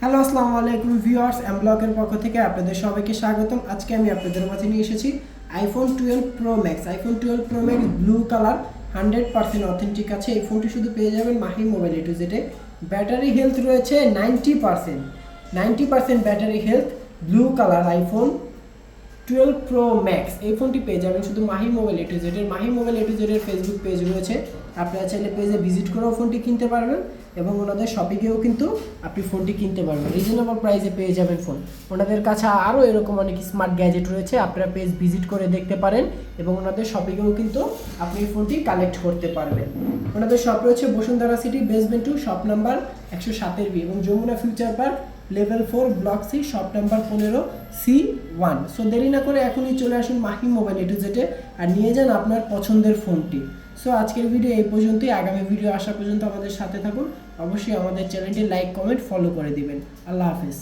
Hello আসসালামু আলাইকুম viewers, M ব্লগের পক্ষ থেকে আপনাদের সবাইকে স্বাগতম। আজকে আমি আপনাদের মাঝে নিয়ে এসেছি iPhone 12 pro max. IPhone 12 pro max blue colour 100% authentic আছে। এই ফোনটি শুধু পেয়ে যাবেন Mahi mobile A to জেডে। Battery health রয়েছে 90% battery health, blue colour iPhone 12 pro max. এই ফোনটি পেয়ে যাবেন শুধু Mahi mobile A two জেডের। Mahi mobile A two জেডের Facebook page রয়েছে, আপনারা চাইলে পেজে ভিজিট করেও ফোনটি কিনতে পারবেন এবং ওনাদের শপিংয়েও কিন্তু আপনি ফোনটি কিনতে পারবেন। রিজনেবল প্রাইসে পেয়ে যাবেন ফোন। ওনাদের কাছে আরও এরকম অনেক স্মার্ট গ্যাজেট রয়েছে, আপনারা পেজ ভিজিট করে দেখতে পারেন এবং ওনাদের শপিংয়েও কিন্তু আপনি এই ফোনটি কালেক্ট করতে পারবেন। ওনাদের শপ রয়েছে Bashundhara city basement 2 shop number 107 B এবং Jamuna future park level 4 block C shop number 15C1। So দেরি না করে এখনই চলে আসুন মাহি মোবাইল এ টু জেডে আর নিয়ে যান আপনার পছন্দের ফোনটি। সো আজকের ভিডিও এই পর্যন্তই। আগামী ভিডিও আসা পর্যন্ত আমাদের সাথে থাকুন। অবশ্যই আমাদের চ্যানেলটি লাইক, কমেন্ট, ফলো করে দিবেন। আল্লাহ হাফেজ।